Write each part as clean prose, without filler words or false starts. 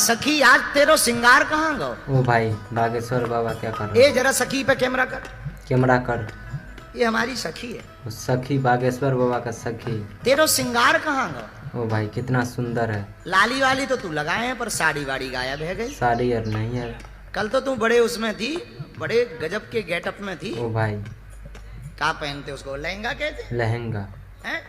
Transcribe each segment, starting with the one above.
सखी आज तेरो सिंगार कहाँ गो? ओ भाई बागेश्वर बाबा क्या कर रहे ए जरा सखी पे कैमरा कर। कैमरा कर। ये हमारी सखी है। वो सखी बागेश्वर बाबा का सखी। तेरो सिंगार कहाँ गो? ओ भाई कितना सुंदर है। लाली वाली तो तू लगाए हैं पर साड़ी वाड़ी गायब है गई। साड़ी और नहीं है। कल तो तू बड़े उसमें थी, बड़े गजब के गेटअप में थी। ओ भाई क्या पहनते उसको, लहंगा कहते लहंगा। हैं?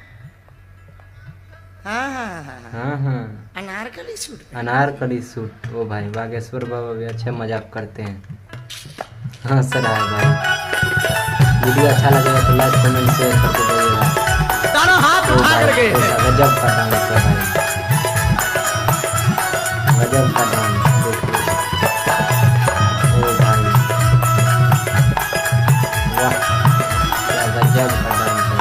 हाँ हाँ हाँ हाँ। हाँ हाँ अनारकली सूट। अनारकली सूट। ओ भाई बागेश्वर बाबा भी अच्छे मजाक करते हैं। हंस रहा है भाई। वीडियो अच्छा लगेगा तो लाइक कमेंट शेयर करके जाइएगा। तारा हाथ ओ उठा भाई करके। गजब का डांस है भाई, गजब का डांस देखिए। ओ भाई वाह क्या गजब का डांस है।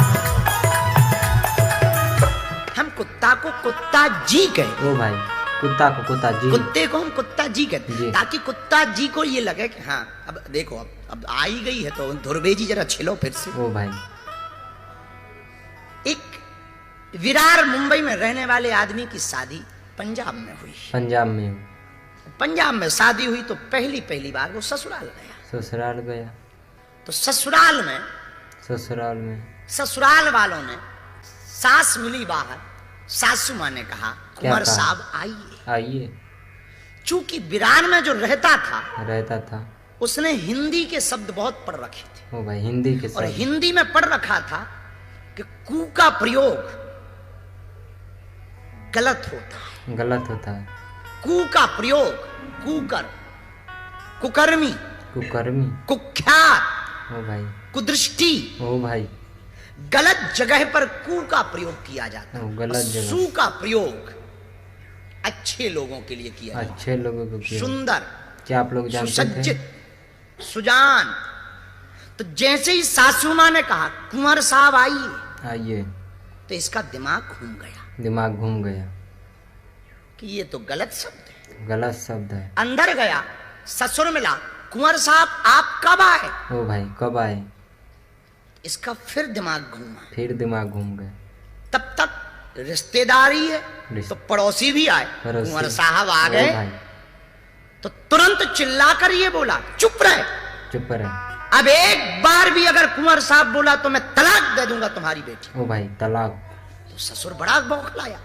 हम कुत्ता को कुत्ता जी कहे। ओ भाई कुत्ता को कुत्ता जी। कुत्ते को हम कुत्ता जी कहते जी। हैं ताकि कुत्ता जी को ये लगे कि हाँ अब देखो अब आई गई है तो धुरबे जी जरा छिलो फिर से। ओ भाई एक विरार मुंबई में रहने वाले आदमी की शादी पंजाब में हुई। पंजाब में हूँ। पंजाब में शादी हुई तो पहली बार वो ससुराल गया। ससुराल गया। तो ससुराल में ससुराल में ससुराल वालों ने सास मिली बाहर, सासू माँ ने कहा कुंवर कहा? साहब आइए। आइए। चूंकि विरार में जो रहता था उसने हिंदी के शब्द बहुत पढ़ रखे थे। ओ भाई हिंदी के और साथ। हिंदी में पढ़ रखा था कि कू का प्रयोग गलत होता है। गलत होता है। कू का प्रयोग कुकर, कुकर्मी, कुकर्मी। कुख्यात, ओ भाई कुदृष्टि, ओ भाई गलत जगह पर कू का प्रयोग किया जाता ओ, है। गलत जगह। सू का प्रयोग अच्छे लोगों के लिए किया जाता अच्छे लोगों को है। किया। सुंदर, क्या आप लोग जानते थे? सुसज्जित, सुजान। तो जैसे ही सासू माँ ने कहा कुंवर साहब आइए, आइए तो इसका दिमाग घूम गया दिमाग घूम गया कि ये तो गलत शब्द है। गलत शब्द है। अंदर गया, ससुर मिला, कुंवर साहब आप कब आए? ओ भाई कब आए? इसका फिर दिमाग घूमा। फिर दिमाग घूम गया। तब तक रिश्तेदारी है तो पड़ोसी भी आए, पड़ोसी। कुंवर साहब आ ओ गए। भाई तो तुरंत चिल्लाकर ये बोला चुप रहे, चुप रहे। अब एक बार भी अगर कुंवर साहब बोला तो मैं तलाक दे दूंगा तुम्हारी बेटी। ओ भाई तलाक। तो ससुर बड़ा बौखलाया,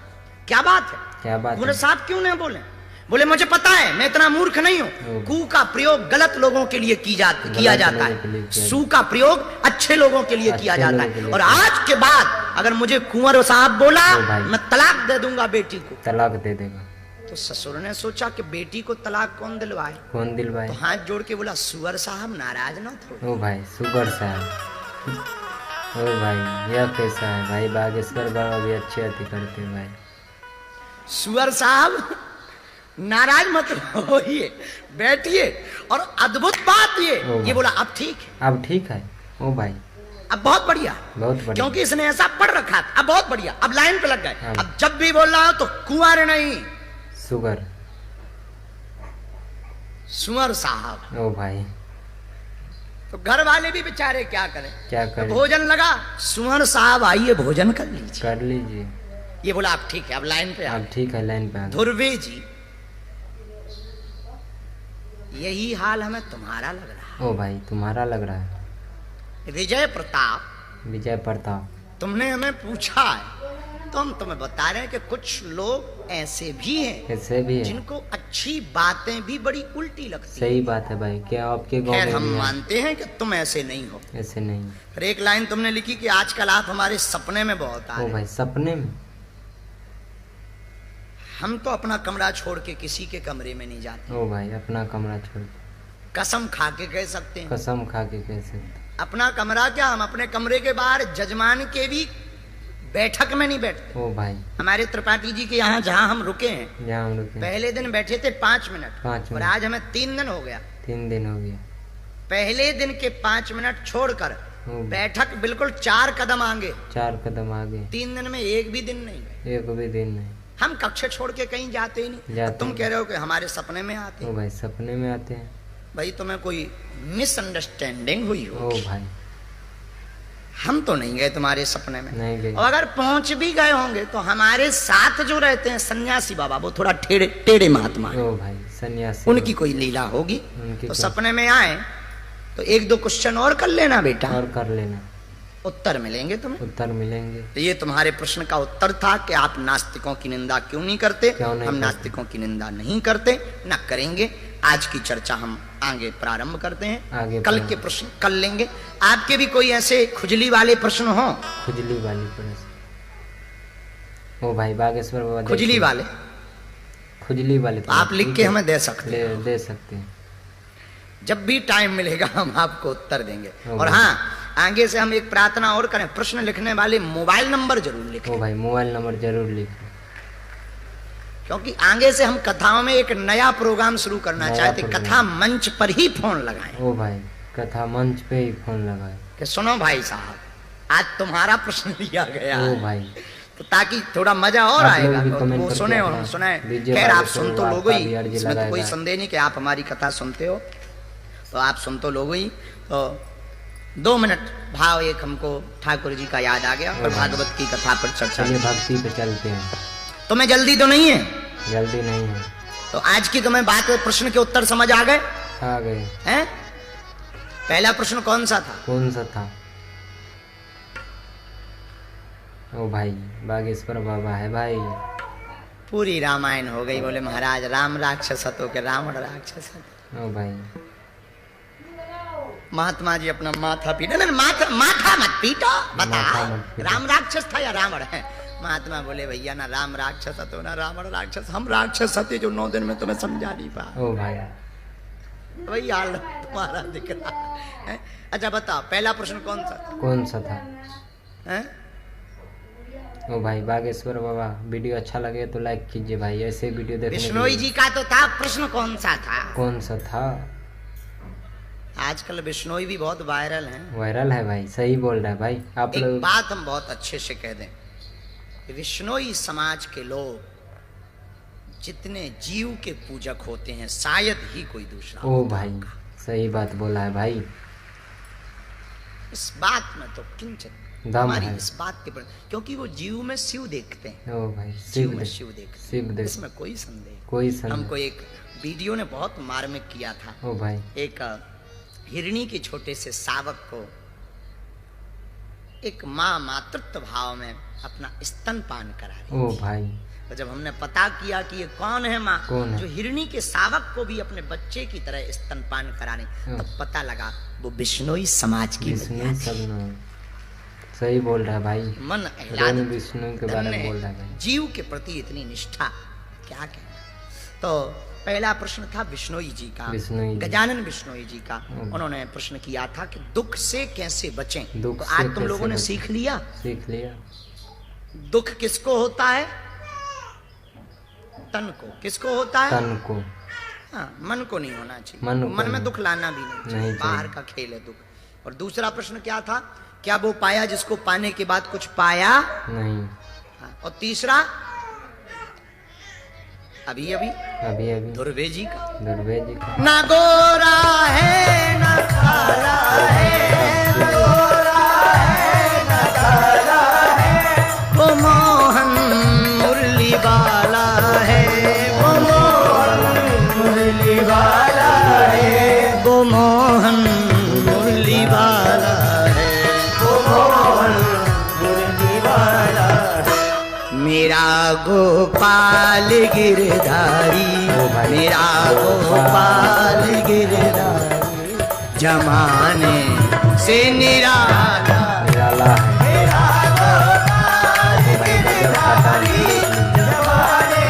क्या बात है? क्या बात कुंवर है? साहब क्यों नहीं बोले? बोले मुझे पता है, मैं इतना मूर्ख नहीं हूँ। कू का प्रयोग गलत लोगों के लिए किया जाता लोगों के लिए है, किया सू का प्रयोग अच्छे लोगों के लिए किया अच्छे जाता लोगों के है। लिए और किया। आज के बाद अगर मुझे कुंवर साहब बोला ओ भाई। मैं तलाक दे दूंगा बेटी को। तलाक दे देगा। तो ससुर ने सोचा कि बेटी को तलाक कौन दिलवाए। कौन दिलवाए? तो हाथ जोड़ के बोला सुअर साहब नाराज ना थो। ओ भाई सुगर साहब। ओ भाई यह कैसा है भाई? बागेश्वर बाबा भी अच्छे अति करते हैं भाई। सुअर साहब नाराज मत होइए, बैठिए। और अद्भुत बात ओ ये भाई। बोला अब ठीक है, अब ठीक है। ओ भाई अब बहुत बढ़िया, बहुत बढ़िया। क्योंकि इसने ऐसा पढ़ रखा था। अब बहुत बढ़िया, अब लाइन पे लग गए। हाँ। अब जब भी बोल रहा हो तो कुंवर नहीं, सुगर। सुअर साहब। ओ भाई तो घर वाले भी बेचारे क्या करें, क्या तो करें? भोजन लगा, सुअर साहब आइए भोजन कर लीजिए। कर लीजिए। ये बोला अब ठीक है, अब लाइन पे आ अब ठीक है लाइन पे आ गए। धुरवे जी यही हाल हमें तुम्हारा लग रहा ओ भाई तुम्हारा लग रहा है। है। विजय प्रताप विजय प्रताप। तुमने हमें पूछा है तो हम तुम्हें बता रहे हैं कि कुछ लोग ऐसे भी हैं ऐसे भी है। जिनको अच्छी बातें भी बड़ी उल्टी लगती हैं। सही बात है भाई। क्या आपके गांव खैर में हम भी है? मानते हैं कि तुम ऐसे नहीं हो। ऐसे नहीं। फिर एक लाइन तुमने लिखी कि आजकल आप हमारे सपने में बहुत आ ओ रहे हैं। भाई सपने में। हम तो अपना कमरा छोड़ के किसी के कमरे में नहीं जाते। ओ भाई अपना कमरा छोड़। कसम खा के कह सकते हैं, कसम खा के कैसे? अपना कमरा क्या, हम अपने कमरे के बाहर जजमान के भी बैठक में नहीं बैठते। ओ भाई हमारे त्रिपाठी जी के यहाँ जहाँ हम रुके हैं, जहाँ हम रुके पहले दिन बैठे थे 5 मिनट, 5 और मिनट। आज हमें 3 दिन हो गया। 3 दिन हो गया। पहले दिन के 5 मिनट छोड़कर ओ, बैठक बिल्कुल 4 कदम आगे। 4 कदम आगे। 3 दिन में एक भी दिन नहीं गए। एक भी दिन नहीं। हम कक्षा छोड़ के कहीं जाते ही नहीं। जाते तुम नहीं। कह रहे हो कि हमारे सपने में आते ओ हैं। भाई सपने में आते हैं। भाई तुम्हें कोई मिसअंडरस्टैंडिंग हुई ओ हो। भाई हम तो नहीं गए तुम्हारे सपने में, नहीं गए। और अगर पहुंच भी गए होंगे तो हमारे साथ जो रहते हैं सन्यासी बाबा, वो थोड़ा टेढ़े टेढ़े महात्मा हैं। ओ भाई सन्यासी, उनकी कोई लीला होगी। उनकी तो कोई- सपने में आए तो एक दो क्वेश्चन और कर लेना बेटा, और कर लेना, उत्तर मिलेंगे तुम्हें। उत्तर मिलेंगे। तो ये तुम्हारे प्रश्न का उत्तर था कि आप नास्तिकों की निंदा क्यों नहीं करते। क्यों नहीं हम करते? नास्तिकों की निंदा नहीं करते, न करेंगे। आज की चर्चा हम आगे प्रारंभ करते हैं। आगे कल के प्रश्न कल लेंगे। आपके भी कोई ऐसे खुजली वाले प्रश्न हो? खुजली वाली प्रश्न, ओ भाई बागेश्वर बाबा खुजली देखिए। वाले खुजली वाले तो आप लिख के हमें दे सकते हैं। दे सकते हैं। जब भी टाइम मिलेगा हम आपको उत्तर देंगे। ओ और भाई। हाँ, आगे से हम एक प्रार्थना और करें, प्रश्न लिखने वाले मोबाइल नंबर जरूर लिखें, ओ भाई मोबाइल नंबर जरूर लिखो। क्योंकि आगे से हम कथाओं में एक नया प्रोग्राम शुरू करना नया चाहते। प्रोग्राम। कथा मंच पर ही फोन लगाएं ओ भाई कथा मंच पे ही फोन लगाए। कि सुनो भाई साहब, आज तुम्हारा प्रश्न लिया गया ओ है, भाई तो ताकि थोड़ा मजा और आप लोग आएगा। भी तो कमेंट वो करके सुने और अपना हम सुनाए। दीजिए खैर आप बागेश्वर सुन तो बाबा लोगे का भी ही, अर्जी इसमें तो कोई लगाएगा। संदेह नहीं कि आप हमारी कथा सुनते हो, तो आप सुन तो लोगे ही। तो 2 मिनट भाव एक हमको ठाकुर जी का याद आ गया और भागवत की कथा पर चर्चा। चलिए भक्ति पे चलते हैं। तुम्हें जल्दी तो नहीं है? जल्दी नहीं है। तो आज की तुम्हें बात प्रश्न के उत्तर समझ आ गए आ गए। हैं? पहला प्रश्न कौन सा था? कौन सा था? ओ भाई बागेश्वर बाबा है भाई। पूरी रामायण हो गई। बोले महाराज राम राक्षस हतो के रावण राक्षस हतो। ओ भाई महात्मा जी अपना माथा पीटा। नहीं, माथा मत पीटो, माथा बताओ मत पीटो। राम राक्षस था या रावण है? महात्मा बोले भैया ना राम राक्षस हतो ना रावण राक्षस, हम राक्षस हते जो 9 दिन में तुम्हें समझा नहीं पा। ओ भाई वही हाल तुम्हारा दिख रहा है। अच्छा बताओ पहला प्रश्न कौन सा था? कौन सा था? हैं? ओ भाई बागेश्वर बाबा वीडियो अच्छा लगे तो लाइक कीजिए भाई, ऐसे वीडियो देखने के बिश्नोई लिए। जी का तो था। प्रश्न कौन सा था? कौन सा था? आजकल बिश्नोई भी बहुत वायरल हैं। वायरल है भाई, सही बोल रहा है भाई। आप एक लोग बात हम बहुत अच्छे से कह दें, विश्नोई समाज के लोग जितने जीव के पूजक होते हैं शायद ही कोई दूसरा ओ होता भाई होगा। सही बात बोला है भाई। इस बात में तो किंचित दम हमारी है। इस बात के पर, क्योंकि वो जीव में शिव देखते हैं। ओ भाई जीव में शिव देखते शिव हैं, देख इसमें कोई संदेह। कोई संदेह। हमको एक वीडियो ने बहुत मार्मिक किया था। ओ भाई एक हिरणी के छोटे से शावक को एक माँ मातृत्व भाव में अपना स्तनपान करा रही ओ थी। भाई तो जब हमने पता किया कि ये कौन है माँ, कौन है? जो हिरणी के शावक को भी अपने बच्चे की तरह स्तनपान करा रही, हाँ। तब पता लगा वो बिश्नोई समाज की विष्णु महिला थी। सब न सही बोल रहा है भाई। मन रोनी आह्लादित, विष्णु के बारे में धन्य बोल रहा है है। भाई। जीव के प्रति इतनी निष्ठा, क्या कहना। तो पहला प्रश्न था बिश्नोई जी का, बिश्नोई जी। गजानन बिश्नोई जी का। उन्होंने प्रश्न किया था कि दुख से कैसे बचें। दुख तो से आज तुम कैसे लोगों ने बचें? सीख लिया सीख लिया। दुख किसको होता है? तन को। किसको होता है? तन को। हाँ, मन को नहीं होना चाहिए। मन को मन में नहीं। दुख लाना भी नहीं चाहिए, नहीं बाहर चाहिए। का खेल है दुख। और दूसरा प्रश्न क्या था? क्या वो पाया जिसको पाने के बाद कुछ पाया? नहीं। हाँ। और तीसरा अभी अभी अभी दुर्वे जी का, दुर्वे जी का। ना गोरा है ना काला है, ना गोरा है ना काला है, वो मोहन मुरली वाला है, वो मोहन मुरली वाला है, वो मोहन मुरली वाला है, वो मोहन मुरली वाला है। मेरा गोपाल गिरधारी, मेरा गोपाल गिरधारी, जमाने से निराला निराला है। मेरा गोपाल ओ भाई गजब का डांस जमाने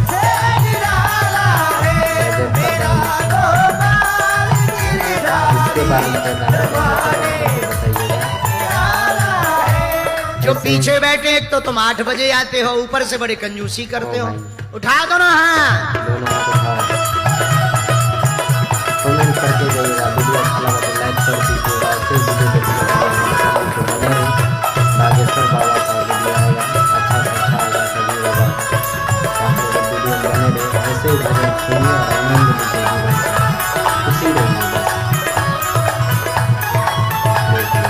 से निराला है, गजब का डांस। गोपाल गिरधारी इसके बारे में बताइएगा। जो पीछे बैठे, एक तो तुम 8 बजे आते हो, ऊपर से बड़े कंजूसी करते ओ हो। भाई। उठा दो ना हाथ। दोनों हाथ उठाओ। कमेंट करके जाइएगा। वीडियो अच्छा लगा तो लाइक कर दीजिएगा। ऐसे वीडियो देखने के लिए हमारे चैनल को बने रहें। बागेश्वर बाबा का वीडियो आएगा, अच्छा से अच्छा आएगा। सभी होगा, आप लोग वीडियो में बने रहे। ऐसे ही भजन सुनिए और आनंद लीजिए जीवन का। खुशी रहिए बस। देखिए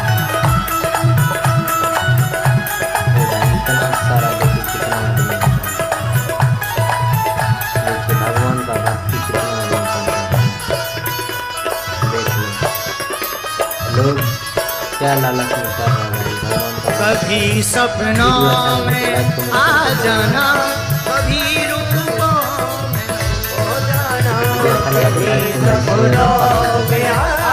लोग क्या लालच में कर रहे हैं भगवान का कभी सपनों में आ जाना, कभी रूपों में हो जाना, वीडियो अच्छा लगा तो लाइक कमेंट शेयर और